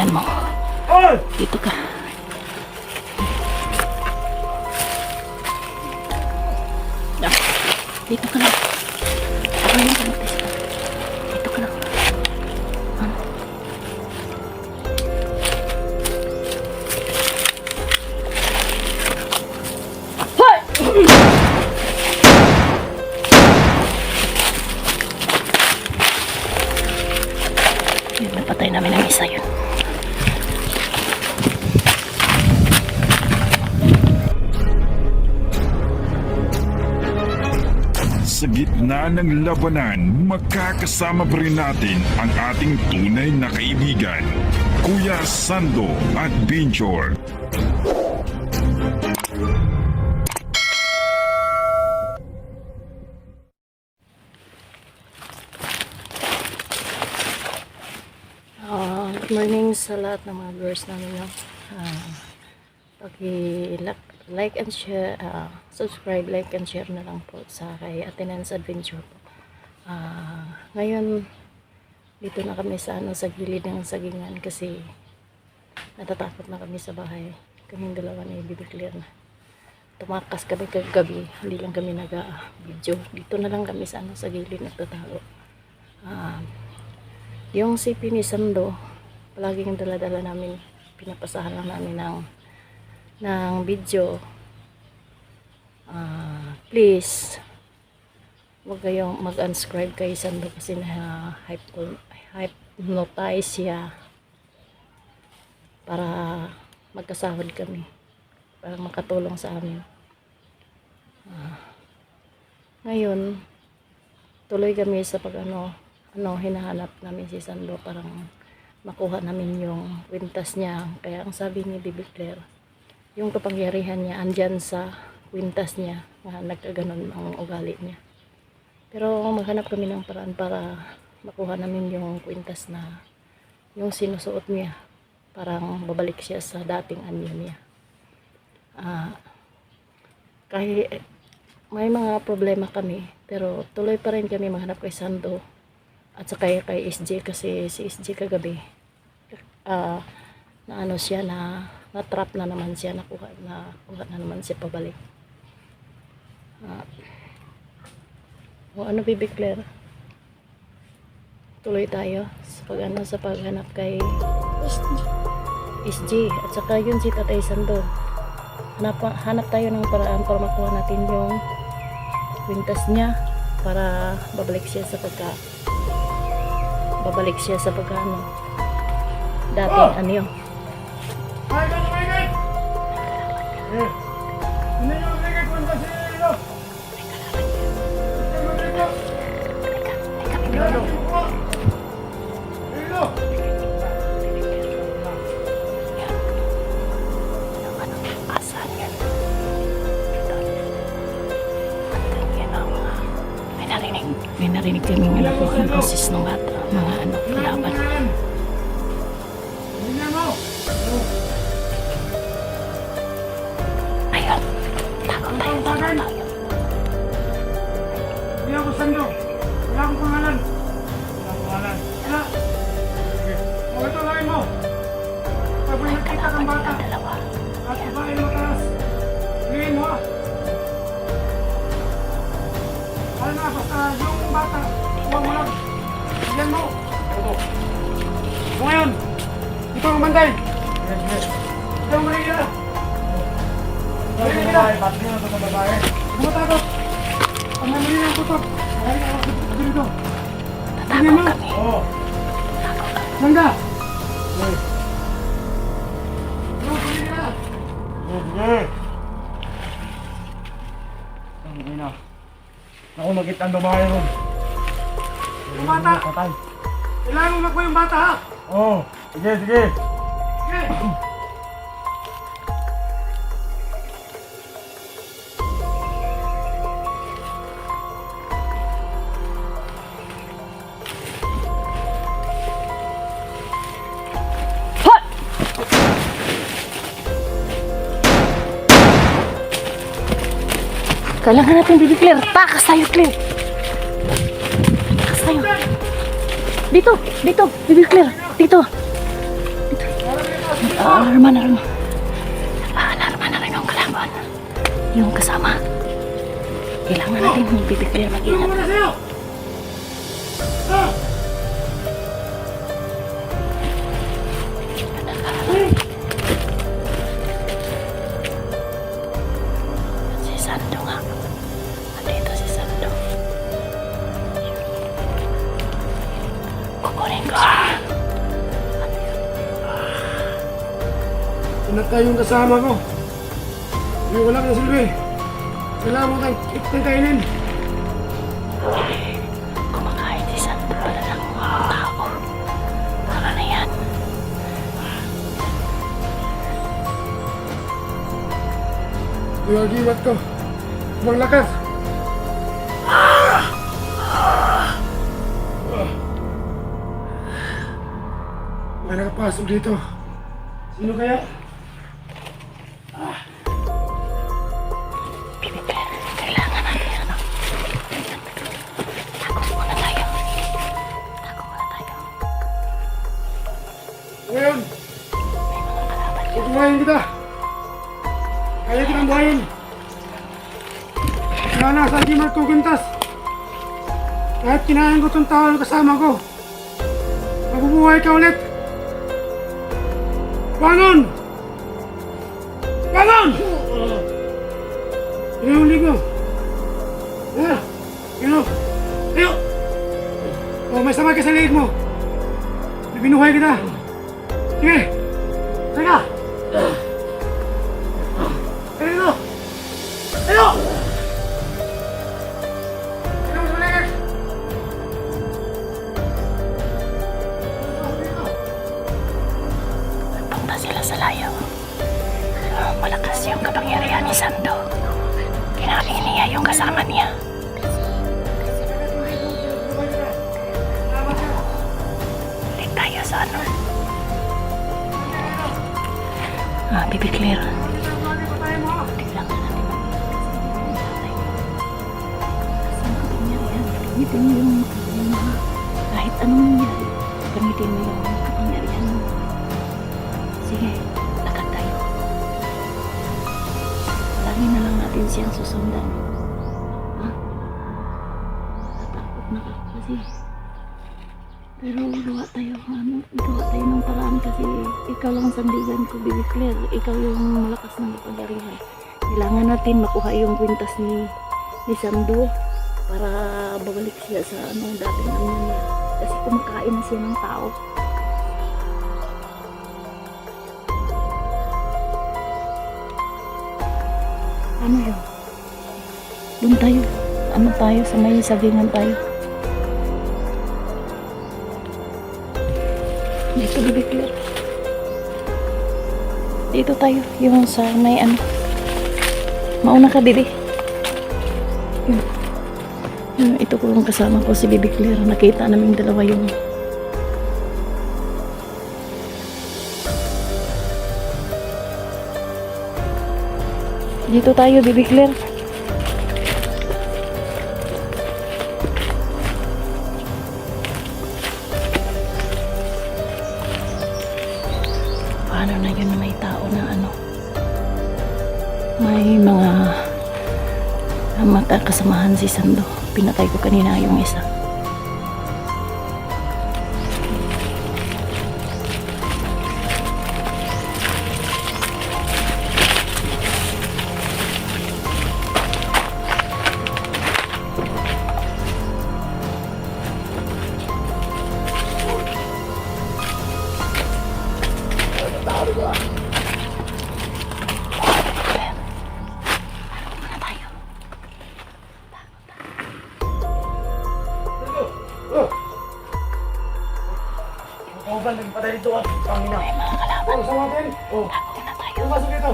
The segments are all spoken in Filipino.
Bilisan mo. Dito ka. Ah, dito ka lang. Ako yung kamagpis ka. Dito ka lang. Ano? Yun, napatay namin ang isa yun. Sa gitna ng labanan, magkakasama pa rin natin ang ating tunay na kaibigan, Kuya Sando Adventure. Good morning sa lahat ng mga viewers namin. No? Pag-like and share, subscribe, like and share na lang po sa kay Atenance Adventure po. Ngayon, dito na kami sa, sa gilid ng sagingan kasi natatakot na kami sa bahay. Kaming dalawa na i-declare na. Tumakas kami kagabi, hindi lang kami nag-video. Dito na lang kami sa, sa gilid nagtatago. Yung CP ni Sando, palaging dala-dala namin, pinapasahan lang namin ng video. Please huwag kayong mag-unsubscribe kay Sando kasi hypnotize siya para magkasahod kami, para makatulong sa amin. Ngayon tuloy kami sa pag hinahanap namin si Sando, parang makuha namin yung kwintas niya. Kaya ang sabi ni Bibi Claire, yung kapangyarihan niya andyan sa kwintas niya, na nagkaganon ang ugali niya. Pero maghanap kami ng paraan para makuha namin yung kwintas na yung sinusuot niya, parang babalik siya sa dating anyo niya. Kahit may mga problema kami, pero tuloy pa rin kami maghanap kay Sando at saka kay SJ, kasi si SJ kagabi na siya, na trap na naman siya, nakuha na naman siya pabalik. Ano, Bibi Claire, tuloy tayo sa paghanap kay SJ at saka yun si Tatay Sando. Hanap tayo ng paraan para makuha natin yung kwintas niya, para babalik siya sa pagkano dating anyo. May narinig kami nga po ang boses ng bata, mga kalaban. Ayun, tago tayo. Hindi ako Sando. Wala akong pangalan. Wala. O, ito lagay mo. Pag may nakita kang bata at babae mataas, tingin mo ah. Ano na, basta yung bata, huwag mo lang. Bigyan mo. So ngayon, ito ang bantay. Ito ang maligya. Maligya. Tumatakot. Ang maligya ng tutok. Maligya ako sa dito. Bigyan mo. Oo. Sangga. Maligya. Maligya. Ako magkita ang babae ron. Yung bata! Kailangan mo magpo yung bata ha? Oo. Sige. Sige! Kailangan natin, Bibi Claire. Takas tayo, Claire. Takas tayo. Dito, Bibi Claire. Dito. Alarma na rin. Alarma na rin yung kalaban. Yung kasama. Kailangan natin mag-declare Ano mag-ingat. muna sa'yo? Ah! Si Sando nga. Andito si Sando. Kukunin ko siya. Pinatay yung kasama ko. May wala ka na silbi. Kailangan mo kang kainin. Kumakain si Sando pala ng mga tao. Tama na yan. Yung agimat ko. Ibang lakas. May nakapasok dito. Sino kaya? Bibigyan. Kailangan natin ano. Tago muna tayo. Tago muna tayo. Ngayon, May mga kalaban dyan. tutuwain kita. Kaya kitang buhayin. Kaya nasa agimat ko kintas. Kahit kinain ko itong tao na kasama ko. Mabubuhay ka ulit. Bangon! Bangon! Inahuli ko. Ha? Ino? Tayo! Oh, may sabay ka sa liig mo. Binuhay kita. Sige! Teka! Tayo! Tayo! Tayo sa liig! Punta sila sa layo. Malakas yung kapangyarihan ni Sando. Kinain niya yung kasama niya. Ulit tayo sa ano. Bibi Claire. Kailangan natin kasama kapangyarihan. Gamitin mo yung kapangyarihan mo. Kahit anong nangyari, gamitin mo yung kapangyarihan mo. Sige, lakad tayo. Lagi na lang natin siyang susundan. Ha? Natakot na ako kasi. Pero gawa tayo ng paraan kasi ikaw lang ang sandigan ko, Bibi Claire. Ikaw yung malakas ng kapangyarihan. Kailangan natin makuha yung kwintas ni Sando para babalik siya sa dating ano niya. Kasi kumakain na siya ng tao. Ano yun? Doon tayo. Ano tayo? Sa may sagingan tayo. Dito, Bibi Claire. Dito tayo. Yung sa may ano. Mauna ka, Bibi. Yun. Yun, ito ko yung kasama ko si Bibi Claire. Nakita naming dalawa yung dito tayo, Bibi Claire. Paano na yun na may tao na ano? May mga mata kasamahan si Sando. Pinatay ko kanina yung isa. Kauban, nagpatay dito ah. Pangina. May mga kalaban. Oh, sama natin. Oh, Tago na tayo. pumasok dito.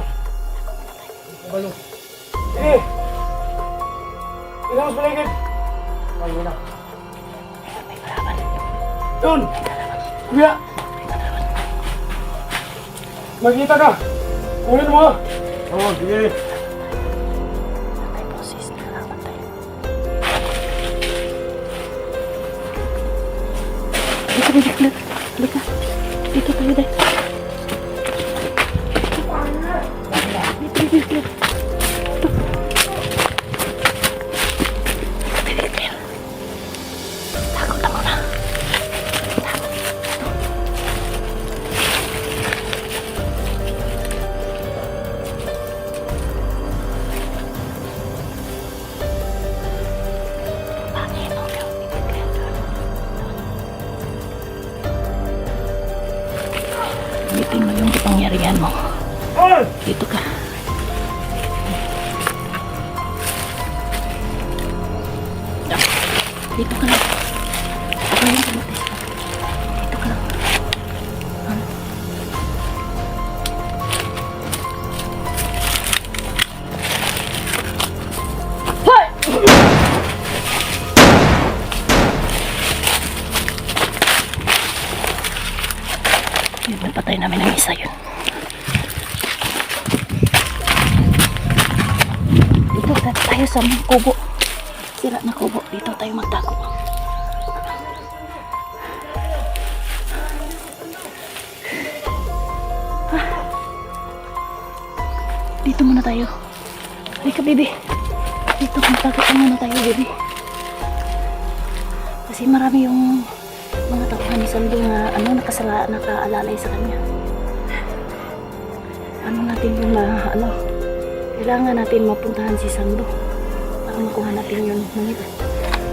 Kabalo. Sige. Tingnan mo sa paligid. Pangina. May kalaban. Doon. Kuya. Magkita ka. Kunin mo ah. Oo, sige. May boses na kalaban tayo. Dito, Bibi Claire. Halika. Dito tayo, dahil. ano yung kapangyarihan mo. Hoy! Dito ka. Dito ka lang. Ako yung kamatis ka. Dito ka lang. Hoy! Yun, napatay namin ang isa yun. Dito tayo sa mga kubo. Sira na kubo. Dito tayo magtago. Ah. Dito muna tayo. Halika, baby. Dito magtago ka muna tayo, baby. Kasi marami yung mga tauhan ni Sando na nakaalalay sa kanya. Ano natin yung kailangan natin mapuntahan si Sando para makuha natin yun.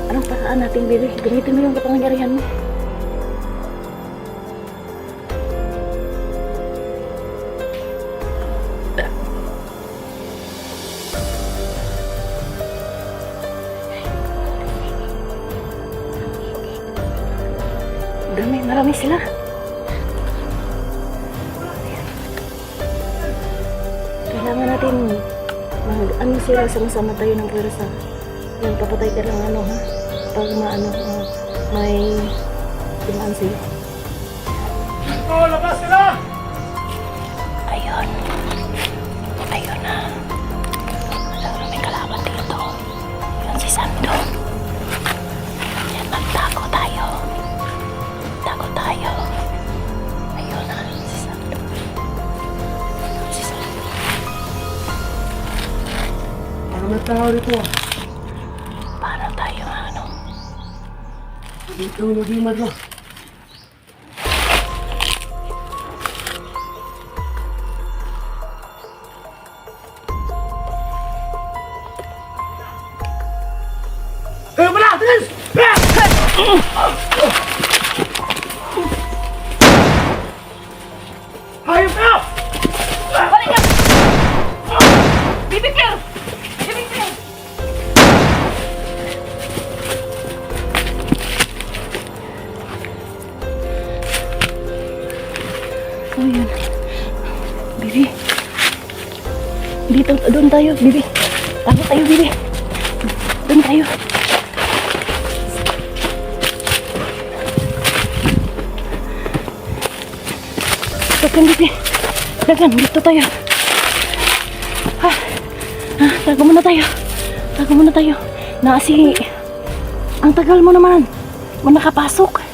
Anong paraan natin, baby? Gamitin mo yung kapangyarihan mo. Marami sila. Kailangan natin ano sila, sama-sama tayo ng pwersa. Yung papatay ka ng ha? Pag may dumaan sa'yo. Oh, labas sila! Ayun. Ayun na. Wala may kalaban dito. Yun si Sando. Yan, magtago tayo. Tago tayo. Ayun na, si Sando. Si Sando. Ano tao dito? Para tayo, Dito yung nagimad na. Kayo pala! Tingis! Hayop kayo! Balik ka! Bibig Claire! Bibig Claire! Oh, yun. Bibi. Dito, doon tayo, Bibi. Tago tayo, Bibi. Doon tayo. Dagan, Bibi. Dagan, dito tayo. Tago muna tayo. Tago muna tayo. Naasi. Ang tagal mo naman. Nakapasok.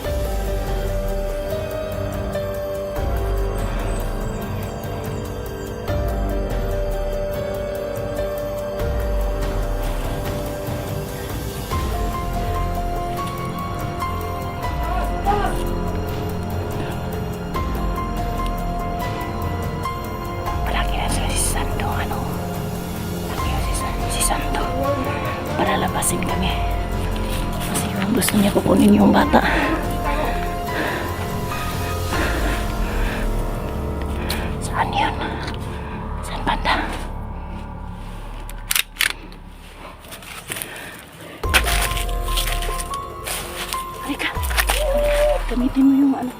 Palagi na sila si Sando, Palagi na si Sando. Para labasin kami. Kasi kung gusto niya kukunin yung bata. Saan yun? Saan banda? Halika. Gamitin mo yung ano.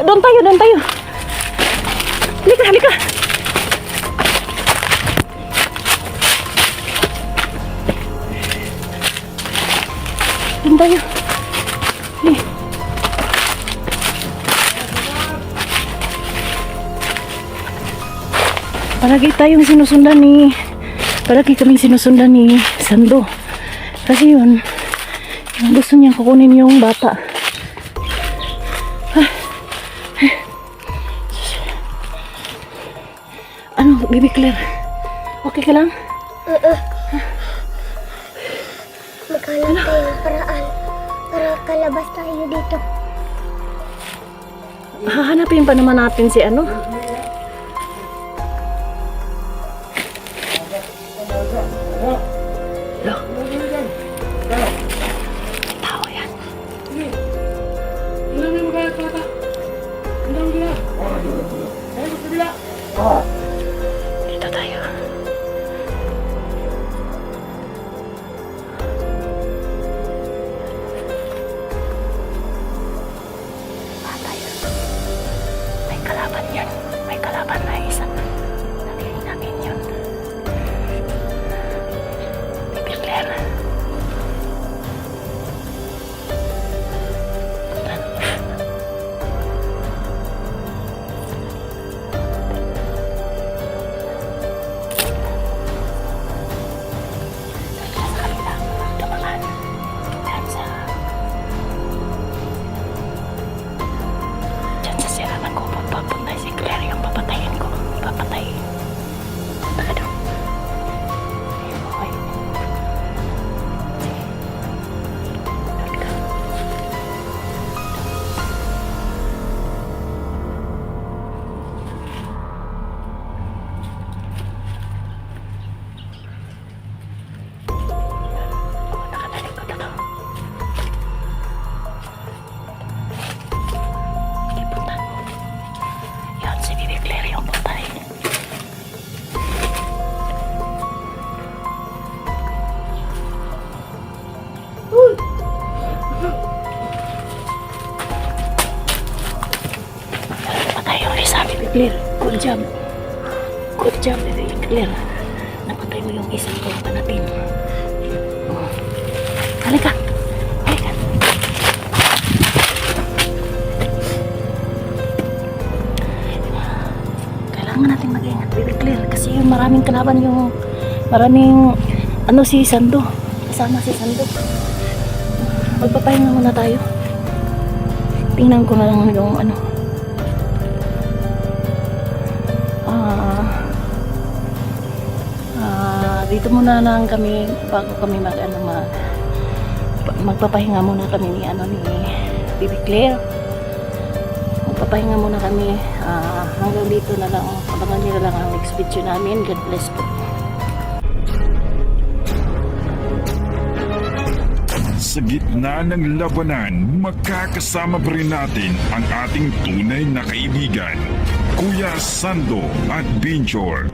doon tayo, doon tayo. Halika, halika. Doon tayo. Halika. Palagi tayong sinusundan ni palagi kaming sinusundan ni Sando. Kasi yun, yung gusto niyang kukunin yung bata. Ano, Bibi Claire? Okay ka lang? Maghanap tayo ng paraan para kalabas tayo dito. Hahanapin pa naman natin si ano? Look. Tao yan. Ilan yung magkaya bata? Ilan yung gila? Ayun, sa kabila. Dito tayo. Tayo. May kalaban yan. May kalaban na isa. Nabili namin yun. Bibi Claire. Diyan sa siranan ko, papunta si Claire yung papatayin ko. Ipapatay. Punta ka doon. Ayun, okay. Sige. Doon ka. Oo, nakatalikod ako. Sige, punta. Yan, si Bibi Claire yung patay. Napatay yung isa, Bibi Claire. Good job. Good job, Bibi Claire. Napatay mo yung isang kalaban natin. Oh. Halika. Halika. Kailangan natin mag-ingat, Bibi Claire, kasi yung maraming kalaban yung maraming ano si Sando. Kasama si Sando. Magpapahinga muna tayo. Tingnan ko na lang yung ano. Dito muna lang kami bago kami magpapahinga muna kami ni Bibi Claire. Magpapahinga muna kami hanggang dito na lang. Abangan nila lang ang next video namin. God bless po. Sa gitna ng labanan, magkakasama pa rin natin ang ating tunay na kaibigan, Kuya Sando at Binjor.